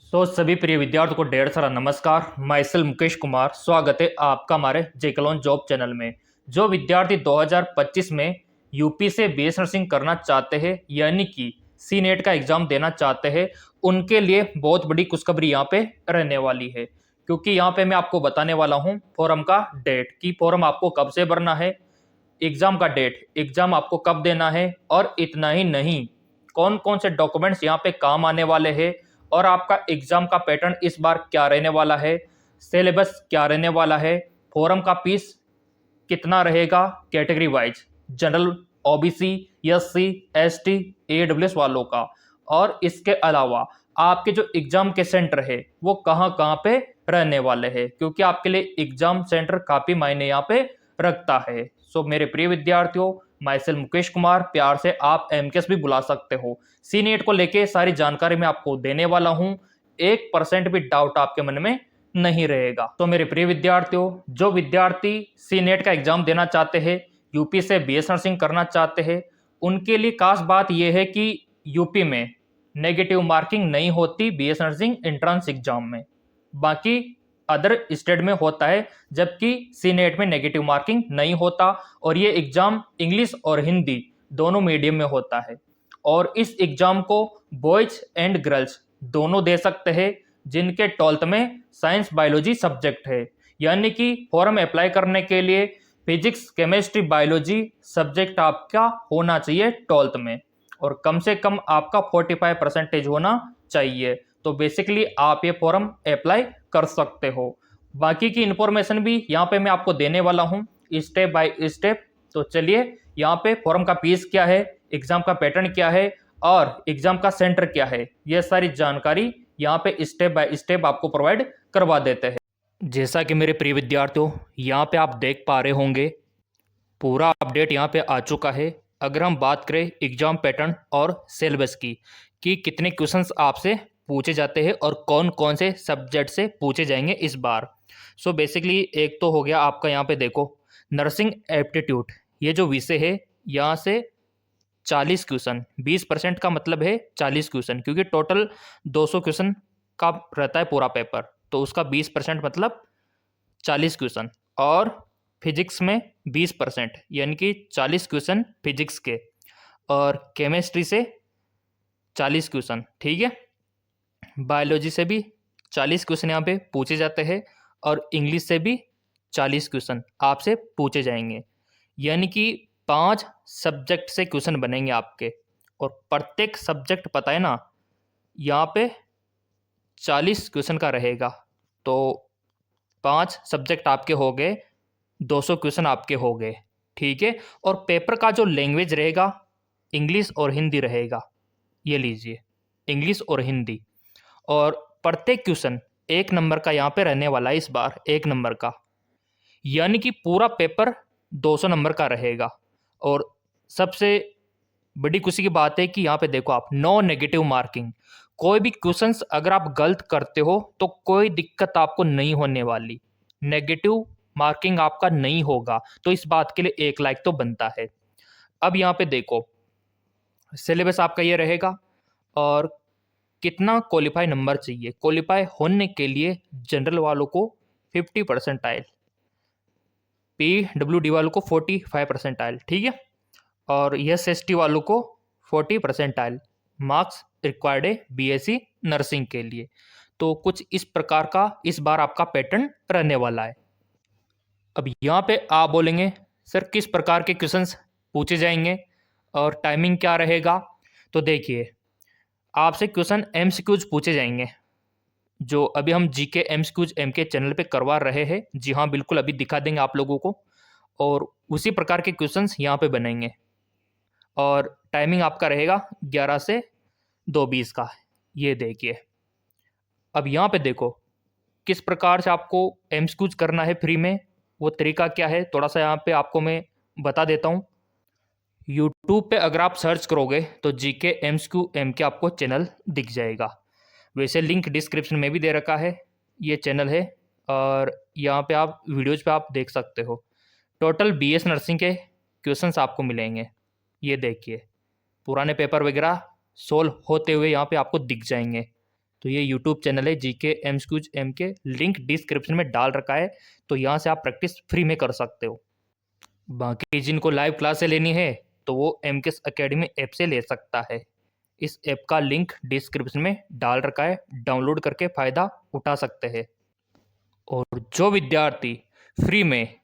सभी प्रिय विद्यार्थियों को ढेर सारा नमस्कार। मैं सेल मुकेश कुमार, स्वागत है आपका हमारे जेकलॉन जॉब चैनल में। जो विद्यार्थी 2025 में यूपी से बीएस नर्सिंग करना चाहते हैं, यानी कि सी नेट का एग्जाम देना चाहते हैं, उनके लिए बहुत बड़ी खुशखबरी यहाँ पे रहने वाली है। क्योंकि यहाँ पे मैं आपको बताने वाला हूँ फॉर्म का डेट, कि फॉर्म आपको कब से भरना है, एग्जाम का डेट, एग्जाम आपको कब देना है, और इतना ही नहीं, कौन कौन से डॉक्यूमेंट्स यहाँ पे काम आने वाले हैं, और आपका एग्जाम का पैटर्न इस बार क्या रहने वाला है, सिलेबस क्या रहने वाला है, फॉर्म का फीस कितना रहेगा category wise, general, OBC, SC, ST, EWS वालों का, और इसके अलावा आपके जो एग्जाम के सेंटर है वो कहाँ कहाँ पे रहने वाले हैं, क्योंकि आपके लिए एग्जाम सेंटर काफी मायने यहाँ पे रखता है। मेरे प्रिय विद्यार्थियों, माइसेल मुकेश कुमार, प्यार से आप एमकेएस भी बुला सकते हो। सी नेट को लेके सारी जानकारी मैं आपको देने वाला हूँ, 1% भी डाउट आपके मन में नहीं रहेगा। तो मेरे प्रिय विद्यार्थियों, जो विद्यार्थी सी नेट का एग्जाम देना चाहते हैं, यूपी से बीएस नर्सिंग करना चाहते हैं, उनके लिए खास बात यह है कि यूपी में नेगेटिव मार्किंग नहीं होती बीएस नर्सिंग एंट्रेंस एग्जाम में। बाकी अदर स्टेट में होता है, जबकि सी नेट में नेगेटिव मार्किंग नहीं होता, और ये एग्जाम इंग्लिश और हिंदी दोनों मीडियम में होता है। और इस एग्जाम को बॉयज एंड गर्ल्स दोनों दे सकते हैं, जिनके 12th में साइंस बायोलॉजी सब्जेक्ट है। यानी कि फॉर्म अप्लाई करने के लिए फिजिक्स, केमिस्ट्री, बायोलॉजी सब्जेक्ट आपका होना चाहिए 12th में, और कम से कम आपका 45% होना चाहिए। तो बेसिकली आप ये फॉर्म अप्लाई कर सकते हो। बाकी की इंफॉर्मेशन भी यहाँ पे मैं आपको देने वाला हूँ स्टेप बाय स्टेप। तो चलिए, यहाँ पे फॉर्म का फीस क्या है, एग्जाम का पैटर्न क्या है, और एग्जाम का सेंटर क्या है, ये सारी जानकारी यहाँ पे स्टेप बाय स्टेप आपको प्रोवाइड करवा देते हैं। जैसा कि मेरे प्रिय विद्यार्थियों, यहाँ पे आप देख पा रहे होंगे पूरा अपडेट यहाँ पे आ चुका है। अगर हम बात करें एग्जाम पैटर्न और सिलेबस की, कि कितने क्वेश्चंस आपसे पूछे जाते हैं और कौन कौन से सब्जेक्ट से पूछे जाएंगे इस बार। बेसिकली एक तो हो गया आपका, यहाँ पे देखो, नर्सिंग एप्टीट्यूड, ये जो विषय है यहाँ से 40 क्वेश्चन, 20% का मतलब है 40 क्वेश्चन, क्योंकि टोटल 200 क्वेश्चन का रहता है पूरा पेपर, तो उसका 20% मतलब 40 क्वेश्चन। और फिजिक्स में 20%, यानी कि 40 क्वेश्चन फिजिक्स के, और केमिस्ट्री से 40 क्वेश्चन, ठीक है। बायोलॉजी से भी 40 क्वेश्चन यहाँ पे पूछे जाते हैं, और इंग्लिश से भी 40 क्वेश्चन आपसे पूछे जाएंगे। यानी कि 5 सब्जेक्ट से क्वेश्चन बनेंगे आपके, और प्रत्येक सब्जेक्ट पता है ना, यहाँ पे 40 क्वेश्चन का रहेगा। तो 5 सब्जेक्ट आपके हो गए, 200 क्वेश्चन आपके हो गए, ठीक है। और पेपर का जो लैंग्वेज रहेगा, इंग्लिश और हिंदी रहेगा, ये लीजिए, इंग्लिश और हिंदी। और प्रत्येक क्वेश्चन 1 नंबर का यहाँ पे रहने वाला है इस बार, 1 नंबर का, यानी कि पूरा पेपर 200 नंबर का रहेगा। और सबसे बड़ी खुशी की बात है कि यहाँ पे देखो आप, नो नेगेटिव मार्किंग, कोई भी क्वेश्चंस अगर आप गलत करते हो तो कोई दिक्कत आपको नहीं होने वाली, नेगेटिव मार्किंग आपका नहीं होगा। तो इस बात के लिए 1 लाइक तो बनता है। अब यहाँ पे देखो, सिलेबस आपका ये रहेगा, और कितना क्वालिफाई नंबर चाहिए। क्वालिफाई होने के लिए जनरल वालों को 50 परसेंटाइल, PWD वालों को 45 परसेंटाइल, ठीक है, और SST वालों को 40 परसेंटाइल मार्क्स रिक्वायर्ड है बीएससी नर्सिंग के लिए। तो कुछ इस प्रकार का इस बार आपका पैटर्न रहने वाला है। अब यहाँ पे आप बोलेंगे सर किस प्रकार के क्वेश्चंस पूछे जाएंगे और टाइमिंग क्या रहेगा। तो देखिए, आपसे क्वेश्चन एमसीक्यूज पूछे जाएंगे, जो अभी हम जीके एमसीक्यूज एमके चैनल पे करवा रहे हैं। जी हाँ, बिल्कुल, अभी दिखा देंगे आप लोगों को, और उसी प्रकार के क्वेश्चंस यहाँ पे बनेंगे। और टाइमिंग आपका रहेगा 11 से 2:20 का। ये देखिए, अब यहाँ पे देखो किस प्रकार से आपको एमसीक्यूज करना है फ्री में, वो तरीका क्या है, थोड़ा सा यहाँ पे आपको मैं बता देता हूँ। यूट्यूब पे अगर आप सर्च करोगे तो जीके एमसीक्यू एमके आपको चैनल दिख जाएगा। वैसे लिंक डिस्क्रिप्शन में भी दे रखा है, ये चैनल है, और यहाँ पे आप वीडियोज़ पे आप देख सकते हो। टोटल बीएस नर्सिंग के क्वेश्चंस आपको मिलेंगे। ये देखिए, पुराने पेपर वगैरह सोल्व होते हुए यहाँ पे आपको दिख जाएंगे। तो ये यूट्यूब चैनल है जीके एमसीक्यूज एम के, लिंक डिस्क्रिप्शन में डाल रखा है, तो यहाँ से आप प्रैक्टिस फ्री में कर सकते हो। बाकी जिनको लाइव क्लासें लेनी है तो वो एमकेएस एकेडमी ऐप से ले सकता है। इस ऐप का लिंक डिस्क्रिप्शन में डाल रखा है, डाउनलोड करके फ़ायदा उठा सकते हैं। और जो विद्यार्थी फ्री में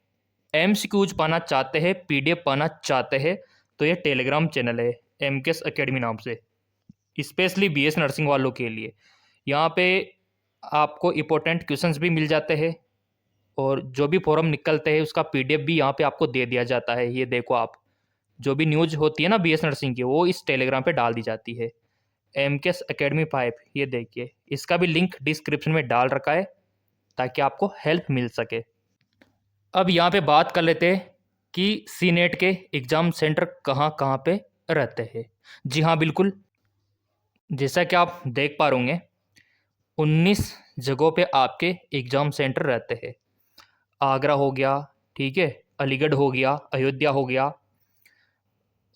एमसीक्यूज पाना चाहते हैं, पीडीएफ पाना चाहते हैं, तो ये टेलीग्राम चैनल है एमकेएस एकेडमी नाम से, स्पेशली बीएस नर्सिंग वालों के लिए। यहाँ पे आपको इम्पोर्टेंट क्वेश्चंस भी मिल जाते हैं और जो भी फॉरम निकलते हैं उसका पीडीएफ भी यहाँ पे आपको दे दिया जाता है। ये देखो, आप जो भी न्यूज़ होती है ना बीएस नर्सिंग की, वो इस टेलीग्राम पे डाल दी जाती है। एमकेएस एकेडमी 5, ये देखिए, इसका भी लिंक डिस्क्रिप्शन में डाल रखा है ताकि आपको हेल्प मिल सके। अब यहाँ पे बात कर लेते हैं कि सीनेट के एग्ज़ाम सेंटर कहाँ कहाँ पे रहते हैं। जी हाँ, बिल्कुल, जैसा कि आप देख पा रहे होंगे 19 जगहों पे आपके एग्ज़ाम सेंटर रहते हैं। आगरा हो गया, ठीक है, अलीगढ़ हो गया, अयोध्या हो गया,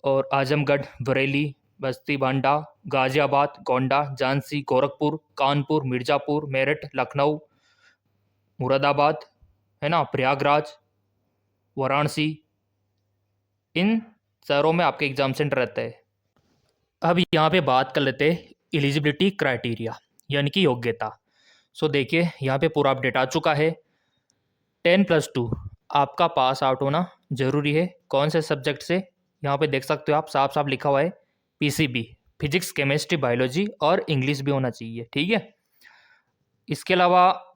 और आजमगढ़, बरेली, बस्ती, बांडा, गाज़ियाबाद, गोंडा, झांसी, गोरखपुर, कानपुर, मिर्ज़ापुर, मेरठ, लखनऊ, मुरादाबाद, है ना, प्रयागराज, वाराणसी, इन शहरों में आपके एग्ज़ाम सेंटर रहते हैं। अब यहाँ पे बात कर लेते हैं एलिजिबिलिटी क्राइटेरिया, यानी कि योग्यता। सो देखिए, यहाँ पे पूरा अपडेट आ चुका है। 10+2 आपका पास आउट होना ज़रूरी है। कौन से सब्जेक्ट से, यहाँ पे देख सकते हो आप, साफ साफ लिखा हुआ है पीसीबी, फिजिक्स, केमिस्ट्री, बायोलॉजी और इंग्लिश भी होना चाहिए, ठीक है। इसके अलावा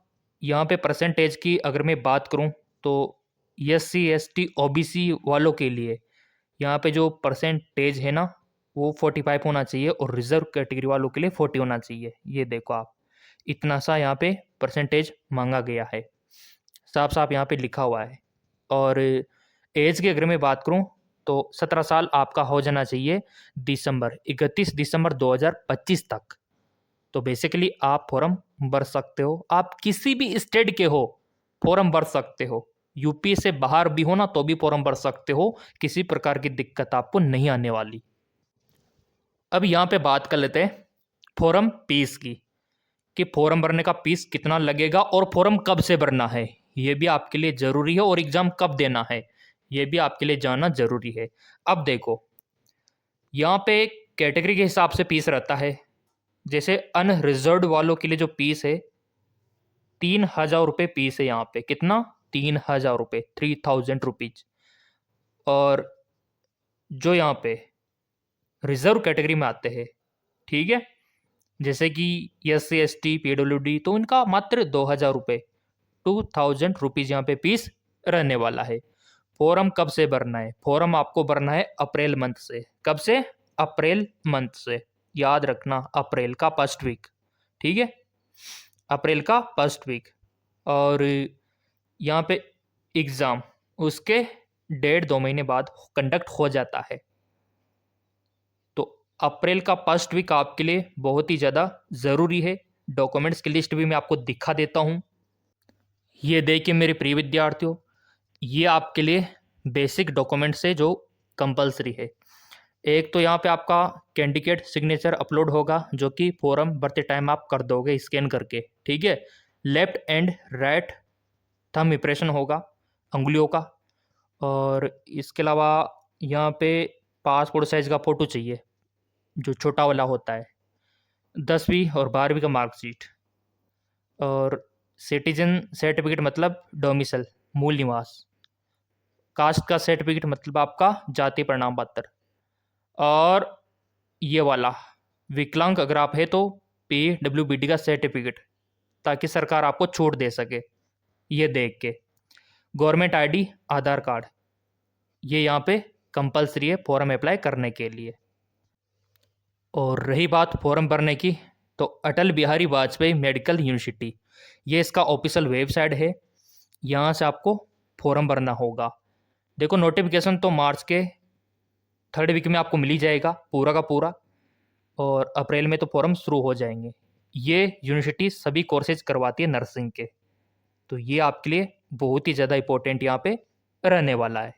यहाँ पे परसेंटेज की अगर मैं बात करूँ तो एससी एसटी ओबीसी वालों के लिए यहाँ पे जो परसेंटेज है ना वो 45 होना चाहिए, और रिजर्व कैटेगरी वालों के लिए 40 होना चाहिए। ये देखो आप, इतना सा यहाँ पे परसेंटेज मांगा गया है, साफ साफ यहाँ पे लिखा हुआ है। और एज की अगर मैं बात करूँ तो 17 साल आपका हो जाना चाहिए 31 दिसंबर 2025 तक। तो बेसिकली आप फॉर्म भर सकते हो, आप किसी भी स्टेट के हो फॉर्म भर सकते हो, यूपी से बाहर भी हो ना तो भी फॉर्म भर सकते हो, किसी प्रकार की दिक्कत आपको नहीं आने वाली। अब यहाँ पे बात कर लेते हैं फॉर्म फीस की, कि फॉर्म भरने का फीस कितना लगेगा और फॉर्म कब से भरना है, ये भी आपके लिए ज़रूरी है, और एग्ज़ाम कब देना है ये भी आपके लिए जानना ज़रूरी है। अब देखो, यहाँ पे कैटेगरी के हिसाब से फीस रहता है। जैसे अनरिजर्व्ड वालों के लिए जो फीस है 3,000 रुपये फीस है। यहाँ पे कितना, 3,000 रुपये, 3,000 रुपीज। और जो यहाँ पे रिजर्व कैटेगरी में आते हैं, ठीक है, जैसे कि SC ST PWD, तो उनका मात्र 2,000 रुपये, 2,000 रुपीज़ यहाँ पे फीस रहने वाला है। फॉर्म कब से भरना है, फॉर्म आपको भरना है अप्रैल मंथ से। कब से, अप्रैल मंथ से, याद रखना, अप्रैल का फर्स्ट वीक, ठीक है, अप्रैल का फर्स्ट वीक। और यहाँ पे एग्ज़ाम उसके 1.5-2 महीने बाद कंडक्ट हो जाता है। तो अप्रैल का फर्स्ट वीक आपके लिए बहुत ही ज़्यादा ज़रूरी है। डॉक्यूमेंट्स की लिस्ट भी मैं आपको दिखा देता हूँ। ये देखिए मेरे प्रिय विद्यार्थियों, ये आपके लिए बेसिक डॉक्यूमेंट्स है जो कंपलसरी है। एक तो यहाँ पे आपका कैंडिडेट सिग्नेचर अपलोड होगा, जो कि फॉर्म भरते टाइम आप कर दोगे स्कैन करके, ठीक है। Left and right thumb impression होगा अंगुलियों का। और इसके अलावा यहाँ पे पासपोर्ट साइज़ का फ़ोटो चाहिए, जो छोटा वाला होता है, 10वीं और 12वीं का मार्कशीट, और सिटीजन सर्टिफिकेट मतलब डोमिसल, मूल निवास, कास्ट का सर्टिफिकेट मतलब आपका जाति प्रमाण पत्र, और ये वाला विकलांग अगर आप है तो PWBD का सर्टिफिकेट, ताकि सरकार आपको छूट दे सके। ये देख के गवर्नमेंट आईडी, आधार कार्ड, ये यहाँ पे कंपलसरी है फॉर्म अप्लाई करने के लिए। और रही बात फॉर्म भरने की, तो अटल बिहारी वाजपेयी मेडिकल यूनिवर्सिटी, ये इसका ऑफिशियल वेबसाइट है, यहाँ से आपको फॉर्म भरना होगा। देखो, नोटिफिकेशन तो मार्च के 3rd वीक में आपको मिल ही जाएगा पूरा का पूरा, और अप्रैल में तो फॉर्म शुरू हो जाएंगे। ये यूनिवर्सिटी सभी कोर्सेज करवाती है नर्सिंग के, तो ये आपके लिए बहुत ही ज़्यादा इंपॉर्टेंट यहाँ पे रहने वाला है।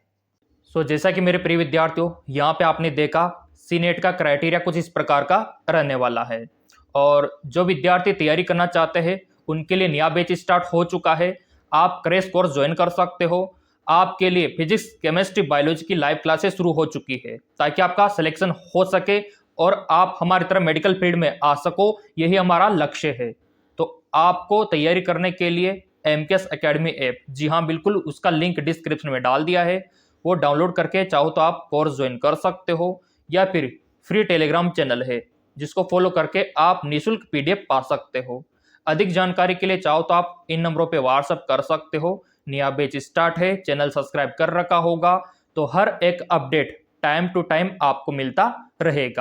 सो जैसा कि मेरे प्रिय विद्यार्थियों, यहाँ पे आपने देखा सीनेट का क्राइटेरिया कुछ इस प्रकार का रहने वाला है। और जो विद्यार्थी तैयारी करना चाहते हैं उनके लिए नया बैच स्टार्ट हो चुका है। आप क्रैश कोर्स ज्वाइन कर सकते हो। आपके लिए फिजिक्स, केमिस्ट्री, बायोलॉजी की लाइव क्लासेस शुरू हो चुकी है ताकि आपका सिलेक्शन हो सके और आप हमारी तरह मेडिकल फील्ड में आ सको, यही हमारा लक्ष्य है। तो आपको तैयारी करने के लिए एमकेएस एकेडमी ऐप, जी हाँ बिल्कुल, उसका लिंक डिस्क्रिप्शन में डाल दिया है। वो डाउनलोड करके चाहो तो आप कोर्स ज्वाइन कर सकते हो, या फिर फ्री टेलीग्राम चैनल है जिसको फॉलो करके आप निःशुल्क पीडीएफ पा सकते हो। अधिक जानकारी के लिए चाहो तो आप इन नंबरों पे व्हाट्सएप कर सकते हो। नया बैच स्टार्ट है, चैनल सब्सक्राइब कर रखा होगा तो हर एक अपडेट टाइम टू टाइम आपको मिलता रहेगा।